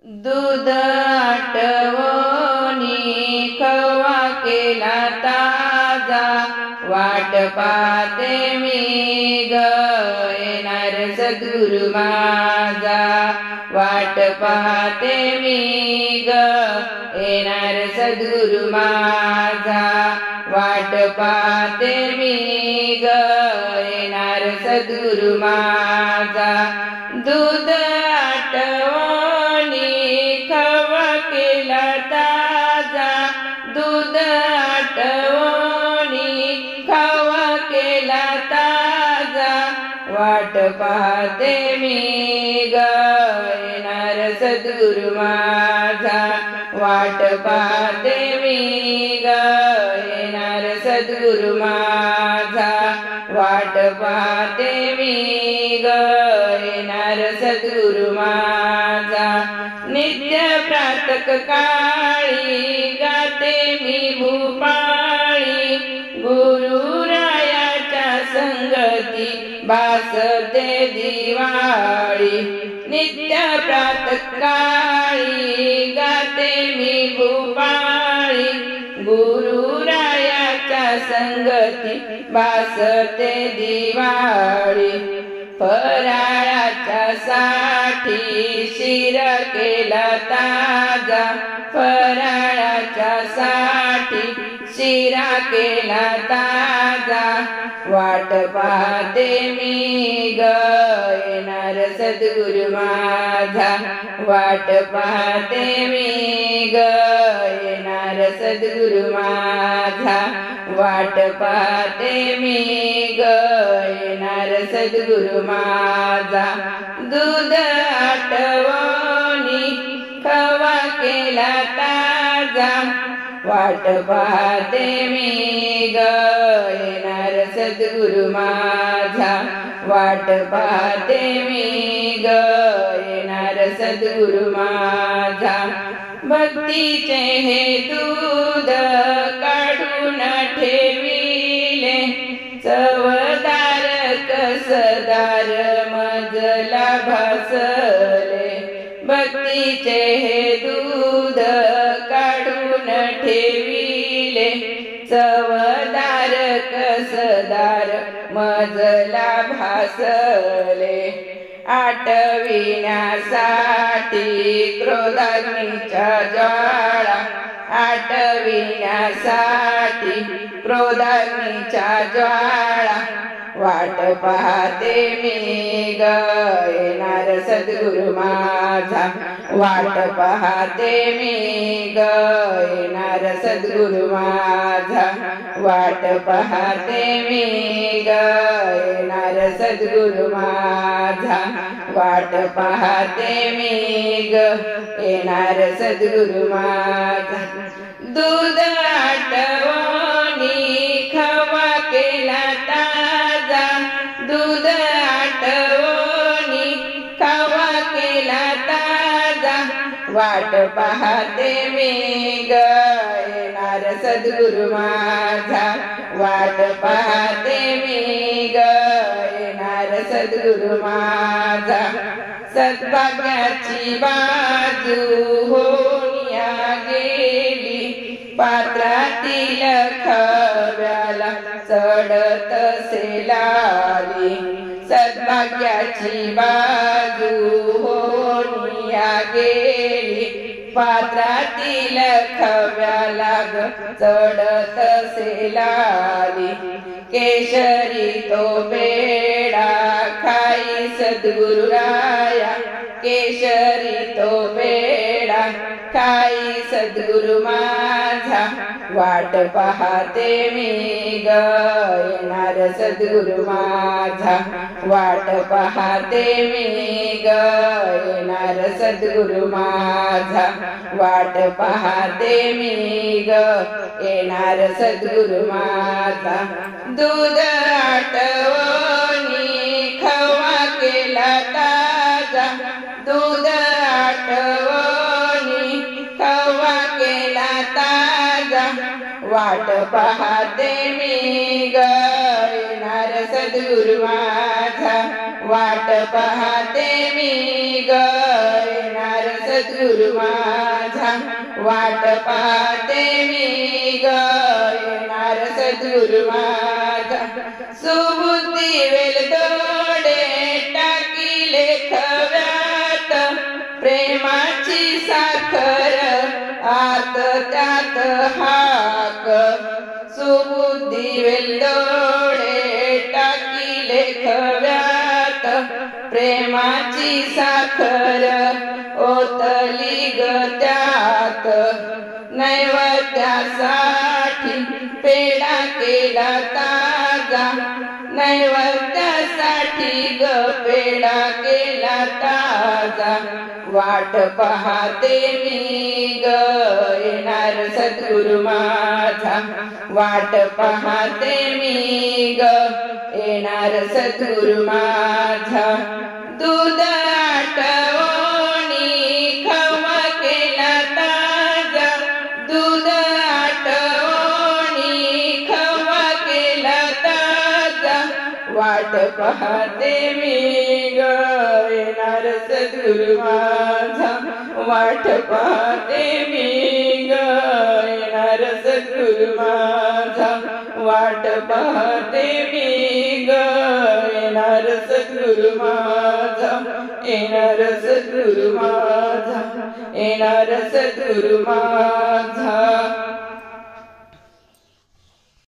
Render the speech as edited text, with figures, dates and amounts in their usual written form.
दूध आटवणी खवा केला ताजा, वाट पाहते मी ग येणार सद्गुरु माझा, वाट पाहते मी ग येणार सद्गुरु माझा, वाट पाहते मी ग येणार सद्गुरु माझा. दूध आटवणी खवा केला ताजा, दूध आटवणी खवा केला ताजा, वाट पाहते मी ग येणार सद्गुरु माझा, वाट पाहते मी ग येणार सद्गुरु माझा, वाट पाहते मी ग येणार सद्गुरु माझा. नित्य प्रातः काळी गाते मी भूपाळी, गुरुरायाच्या संगती भासते दिवाळी. नित्य प्रातः काळी गाते मी भूपाळी, गुरुरायाच्या संगती भासते दिवाळी. फराळाच्या साठी शिर केला ताजा, फराळाच्या साठी शिरा केला ताजा, वाट पाहते मी ग येणार सद्गुरु माझा, वाट पाहते मी ग येणार सद्गुरु माझा, वाट पाहते मी ग येणार सद्गुरु माझा. दूध आटवणी खवा केला ताजा, वाट पाहते मी ग येणार सद्गुरु माझा, वाट पाहते मी ग येणार सद्गुरु माझा. भक्तीचे हे दूध काढून ठेविले, चवदार कसदार मजला भासले. भक्तीचे हे दूध काढून ठेविले, चवदार कसदार मजला भासले. आटविण्यासाठी क्रोधाग्नीच्या ज्वाळा, आटविण्यासाठी क्रोधाग्नीच्या ज्वाळा, वाट पाहते मी ग येणार सद्गुरु माझा, वाट पाहते मी ग येणार सद्गुरु माझा, वाट पाहते मी ग येणार सद्गुरु माझा, वाट पाहते मी ग येणार सद्गुरु माझा. दूध आटवणी खवा केला ताजा, दूध आटवणी खवा केला ताजा, वाट पाहते मी ग येणार सद्गुरु माझा, वाट पाहते मी ग येणार सद्गुरु माझा. सद्भाग्याची बाजू होनिया गेली, पात्रातील खव्याला चढत सेलाली. सद्भाग्याची बाजू होनिया गेली, पात्रातील खव्याला चढत सेलाली. केशरी तो बेडा खाई सद्गुरु राया, केशरी तो बेडा खाई सद्गुरु माझा, वाट पाहते मी ग येणार सद्गुरु माझा, वाट पाहते मी ग येणार सद्गुरु माझा, वाट पाहते मी ग येणार सद्गुरु माझा. दूध आटवणी खवा केला ताजा, दूध आटवणी खवा केला ताजा, वाट पाहते मी ग येणार सद्गुरु माझा, वाट पाहते मी ग येणार सद्गुरु माझा वाट पाहते मी ग येणार सद्गुरु माझा सुबुद्धी वेलदोडे टाकीले खव्यात प्रेमाची साखर आत त्यात हाक सुबुद्धी वेलदोडे टाकीले खव्यात प्रेमाची साखर ओतली ग त्यात नैवेद्यासाठी पेढा केला ताजा नैवेद्यासाठी ग पेढा केला ताजा वाट पाहते मी ग येणार सद्गुरु माझा वाट पाहते मी ग येणार सद्गुरु माझा दूध आटवणी खवा केला ताजा दूध आटवणी खवा केला ताजा वाट पाहते मी ग येणार सद्गुरु माझा वाट पाहते मी ग येणार सद्गुरु माझा वाट पाहते मी ग येणार सद्गुरु माझा येणार सद्गुरु माझा येणार सद्गुरु माझा